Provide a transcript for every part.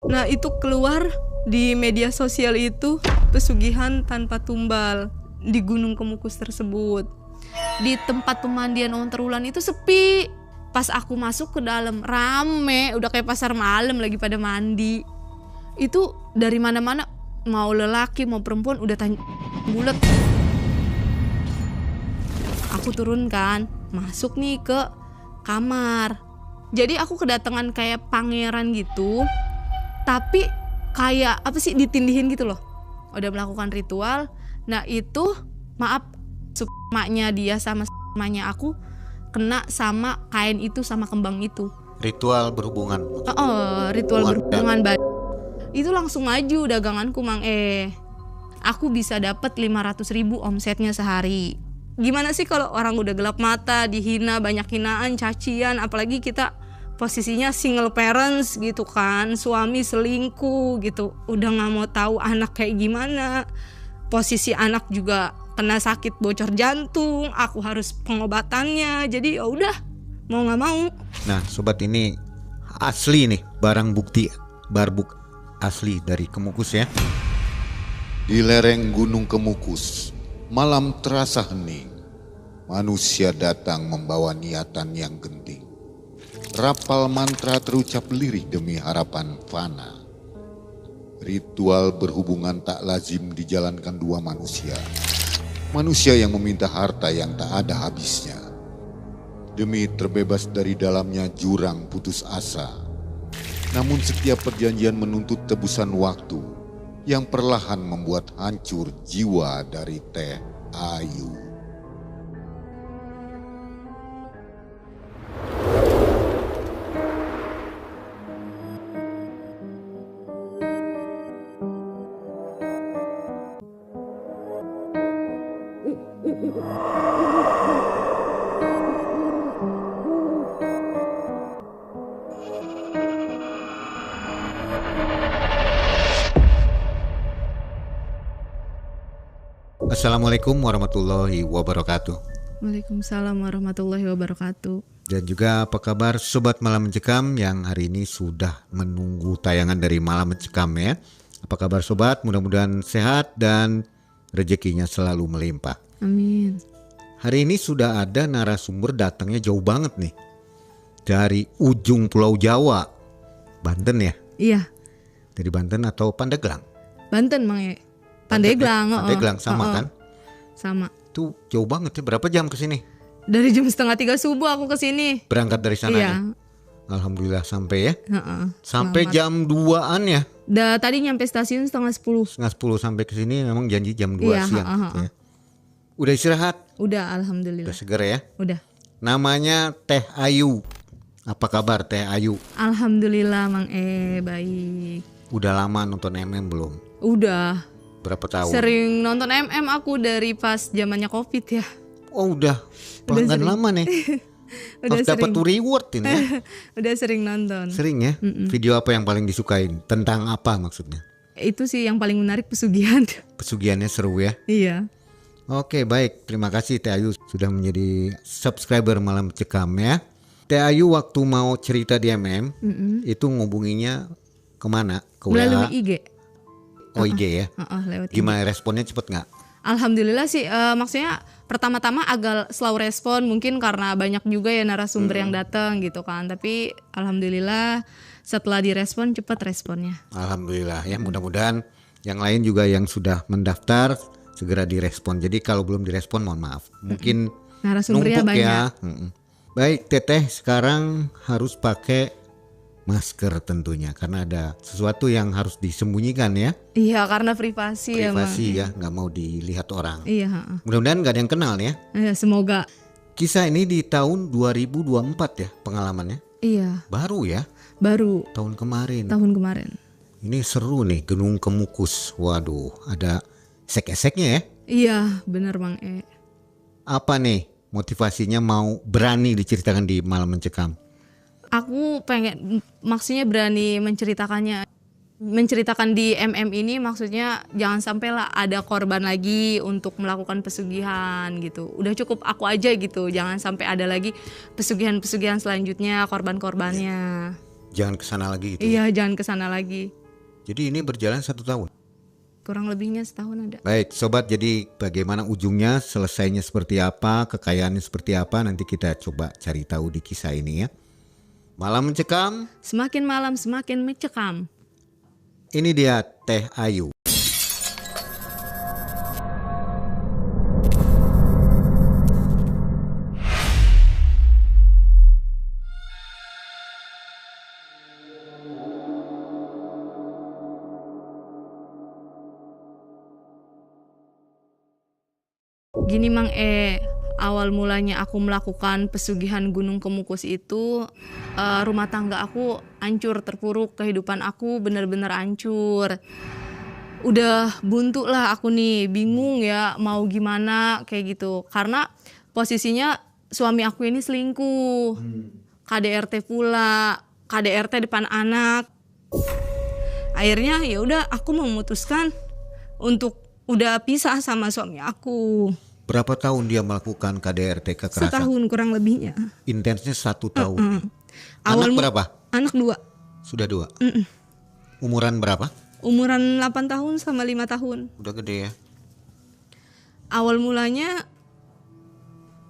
Nah itu keluar di media sosial itu pesugihan tanpa tumbal di Gunung Kemukus tersebut. Di tempat pemandian Wawan Terulan itu sepi. Pas aku masuk ke dalam rame, udah kayak pasar malam lagi pada mandi. Itu dari mana-mana, mau lelaki mau perempuan udah tanya bulat. Aku turun kan, masuk nih ke kamar. Jadi aku kedatangan kayak pangeran gitu, tapi kayak apa sih, ditindihin gitu loh. Udah melakukan ritual. Nah itu maaf, maknya dia sama maknya aku kena sama kain itu sama kembang itu. Ritual berhubungan. Ritual berhubungan itu langsung maju daganganku Mang Aku bisa dapat 500.000 omsetnya sehari. Gimana sih kalau orang udah gelap mata, dihina, banyak hinaan, cacian, apalagi kita posisinya single parents gitu kan, suami selingkuh gitu, udah nggak mau tahu anak kayak gimana, posisi anak juga kena sakit bocor jantung, aku harus pengobatannya, jadi ya udah mau nggak mau. Nah sobat, ini asli nih barang bukti barbuk asli dari Kemukus ya. Di lereng Gunung Kemukus, malam terasa hening. Manusia datang membawa niatan yang genting. Rapal mantra terucap lirih demi harapan fana. Ritual berhubungan tak lazim dijalankan dua manusia. Manusia yang meminta harta yang tak ada habisnya. Demi terbebas dari dalamnya jurang putus asa. Namun setiap perjanjian menuntut tebusan waktu yang perlahan membuat hancur jiwa dari Teh Ayu. Assalamualaikum warahmatullahi wabarakatuh. Waalaikumsalam warahmatullahi wabarakatuh. Dan juga apa kabar Sobat Malam Mencekam yang hari ini sudah menunggu tayangan dari Malam Mencekam ya. Apa kabar Sobat? Mudah-mudahan sehat dan rezekinya selalu melimpah. Amin. Hari ini sudah ada narasumber datangnya jauh banget nih. Dari ujung Pulau Jawa, Banten ya? Iya. Dari Banten atau Pandeglang? Banten Mang Pandeglang. Pandeglang sama kan? Sama. Itu jauh banget ya, berapa jam ke sini? Dari jam 2:30 subuh aku ke sini. Berangkat dari sana iya. ya? Alhamdulillah sampai ya? Sampai Selamat. jam 2-an ya? Tadi nyampe stasiun 9:30. 9:30 sampai ke sini memang janji jam 2 iya, siang. Ya. Udah istirahat? Udah, alhamdulillah. Udah seger ya? Udah. Namanya Teh Ayu. Apa kabar Teh Ayu? Alhamdulillah Mang baik. Udah lama nonton MM belum? Udah. Berapa tahun? Sering nonton MM aku dari pas zamannya Covid ya. Oh udah pelanggan lama nih. Udah harus dapat reward ini ya. Udah sering nonton. Sering ya? Video apa yang paling disukain? Tentang apa maksudnya? Itu sih yang paling menarik, pesugihan. Pesugihannya seru ya? Iya. Oke baik, terima kasih Teh Ayu sudah menjadi subscriber Malam Cekam ya. Teh Ayu waktu mau cerita di MM itu ngubunginya kemana? Ke WA? Melalui IG. Oh IG ya? Lewat Gimana responnya, cepet gak? Alhamdulillah sih, maksudnya pertama-tama agak slow respon mungkin karena banyak juga ya narasumber yang datang gitu kan. Tapi alhamdulillah setelah direspon cepat responnya. Alhamdulillah ya, mudah-mudahan yang lain juga yang sudah mendaftar segera direspon. Jadi kalau belum direspon mohon maaf. Mungkin narasumbernya numpuk banyak. Ya. Baik Teteh, sekarang harus pakai masker tentunya karena ada sesuatu yang harus disembunyikan ya. Iya, karena privasi ya. Privasi ya, nggak mau dilihat orang. Iya. Mudah-mudahan nggak ada yang kenal ya. Semoga. Kisah ini di tahun 2024 ya pengalamannya. Iya. Baru ya. Baru. Tahun kemarin. Ini seru nih, Gunung Kemukus. Waduh, ada esek-eseknya ya. Iya, benar Bang Apa nih motivasinya mau berani diceritakan di Malam Mencekam? Aku pengen, maksudnya berani menceritakan di MM ini, maksudnya jangan sampailah ada korban lagi untuk melakukan pesugihan gitu. Udah cukup aku aja gitu, jangan sampai ada lagi pesugihan-pesugihan selanjutnya, korban-korbannya. Jangan kesana lagi gitu. Iya, jangan kesana lagi. Jadi ini berjalan 1 tahun. Kurang lebihnya setahun ada. Baik sobat, jadi bagaimana ujungnya, selesainya seperti apa, kekayaannya seperti apa, nanti kita coba cari tahu di kisah ini ya. Malam mencekam. Semakin malam semakin mencekam. Ini dia Teh Ayu. Gini Mang awal mulanya aku melakukan pesugihan Gunung Kemukus itu, rumah tangga aku hancur, terpuruk, kehidupan aku benar-benar hancur. Udah buntu lah aku nih, bingung ya mau gimana kayak gitu. Karena posisinya suami aku ini selingkuh, KDRT pula, KDRT depan anak. Akhirnya ya udah aku memutuskan untuk udah pisah sama suami aku. Berapa tahun dia melakukan KDRT kekerasan? Setahun kurang lebihnya. Intensnya 1 tahun. Awal Anak berapa? Anak 2. Sudah 2. Umuran berapa? Umuran 8 tahun sama 5 tahun. Udah gede ya. Awal mulanya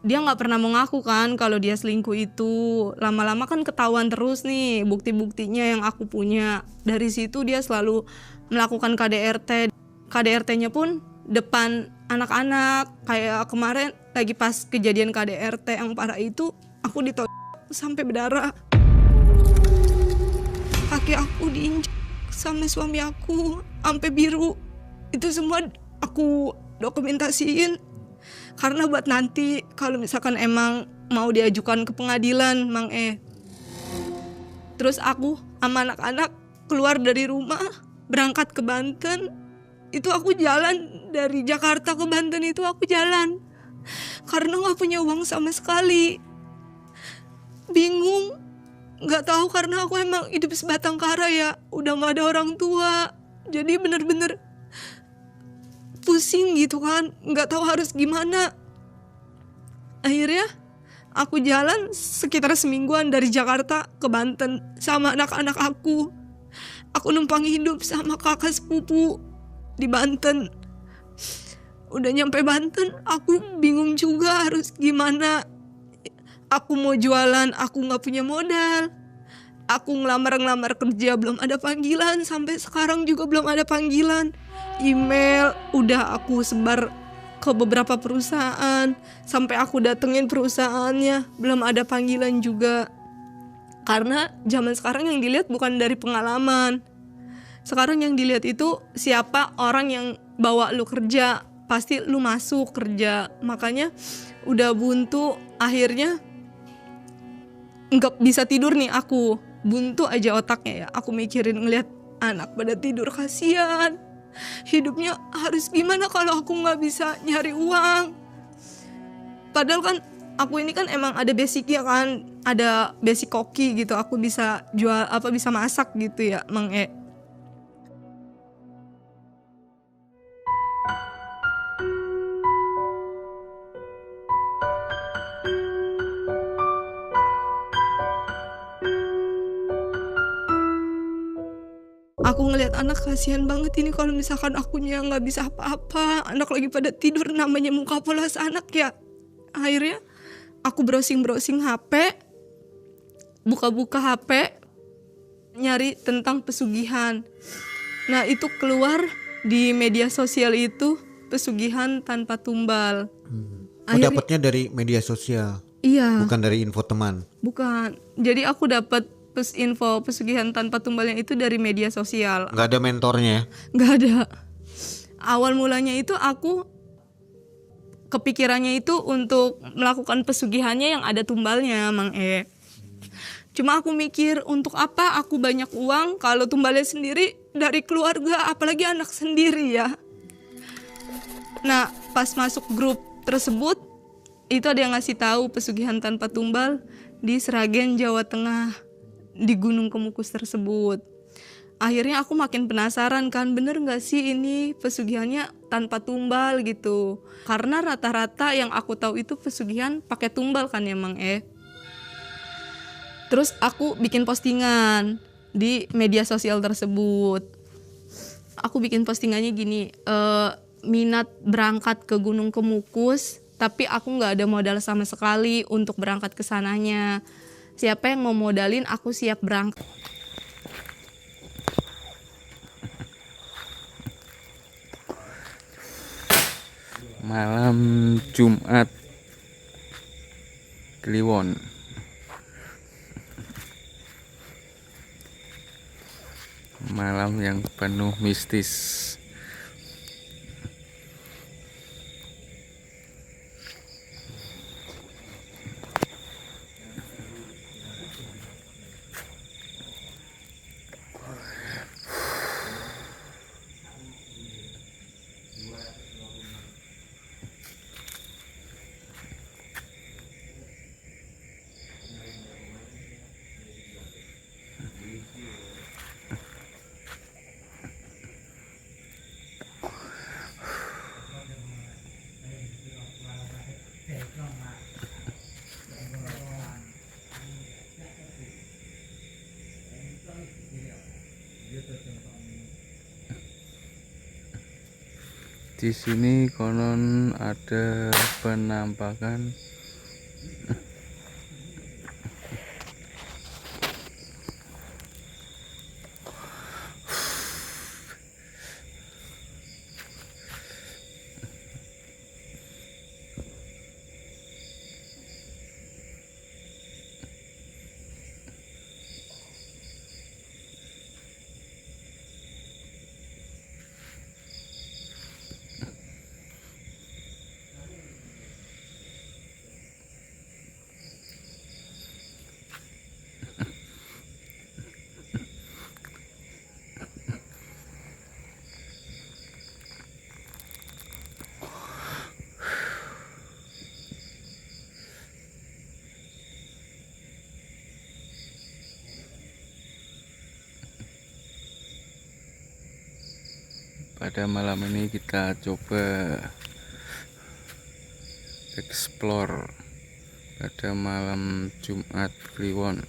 dia nggak pernah mengaku kan kalau dia selingkuh itu. Lama-lama kan ketahuan terus nih bukti-buktinya yang aku punya. Dari situ dia selalu melakukan KDRT. KDRT-nya pun depan anak-anak. Kayak kemarin lagi pas kejadian KDRT yang parah itu, aku ditodong sampai berdarah. Kaki aku diinjak sama suami aku sampai biru. Itu semua aku dokumentasiin karena buat nanti kalau misalkan emang mau diajukan ke pengadilan, Mang Terus aku sama anak-anak keluar dari rumah, berangkat ke Banten. Itu aku jalan dari Jakarta ke Banten, itu aku jalan karena gak punya uang sama sekali. Bingung, gak tahu karena aku emang hidup sebatang kara ya, udah gak ada orang tua. Jadi bener-bener pusing gitu kan, gak tahu harus gimana. Akhirnya aku jalan sekitar semingguan dari Jakarta ke Banten sama anak-anak aku. Aku numpang hidup sama kakak sepupu di Banten. Udah nyampe Banten, aku bingung juga harus gimana. Aku mau jualan, aku gak punya modal. Aku ngelamar kerja, belum ada panggilan. Sampai sekarang juga belum ada panggilan. Email udah aku sebar ke beberapa perusahaan. Sampai aku datengin perusahaannya, belum ada panggilan juga. Karena zaman sekarang yang dilihat bukan dari pengalaman. Sekarang yang dilihat itu siapa orang yang bawa lu kerja, pasti lu masuk kerja. Makanya udah buntu, akhirnya nggak bisa tidur nih aku. Buntu aja otaknya ya. Aku mikirin ngeliat anak pada tidur, kasihan. Hidupnya harus gimana kalau aku nggak bisa nyari uang. Padahal kan aku ini kan emang ada basicnya kan, ada basic koki gitu. Aku bisa jual bisa masak gitu ya, Mang Aku ngelihat anak, kasihan banget ini kalau misalkan akunya nggak bisa apa-apa. Anak lagi pada tidur, namanya muka polos anak ya. Akhirnya aku browsing HP, buka-buka HP, nyari tentang pesugihan. Nah itu keluar di media sosial itu, pesugihan tanpa tumbal. Dapatnya dari media sosial? Iya. Bukan dari info teman? Bukan. Jadi aku dapat info pesugihan tanpa tumbalnya itu dari media sosial. Gak ada mentornya ya? Gak ada. Awal mulanya itu aku kepikirannya itu untuk melakukan pesugihannya yang ada tumbalnya, Mang Cuma aku mikir, untuk apa aku banyak uang kalau tumbalnya sendiri dari keluarga, apalagi anak sendiri ya. Nah pas masuk grup tersebut, itu ada yang ngasih tahu pesugihan tanpa tumbal di Sragen, Jawa Tengah, di Gunung Kemukus tersebut. Akhirnya aku makin penasaran kan, bener gak sih ini pesugihannya tanpa tumbal gitu. Karena rata-rata yang aku tahu itu pesugihan pakai tumbal kan ya, Mang Terus aku bikin postingan di media sosial tersebut. Aku bikin postingannya gini, minat berangkat ke Gunung Kemukus, tapi aku nggak ada modal sama sekali untuk berangkat ke sananya. Siapa yang mau modalin, aku siap berangkat. Malam Jumat Kliwon. Malam yang penuh mistis. Di sini konon ada penampakan pada malam ini. Kita coba explore pada malam Jumat Kliwon.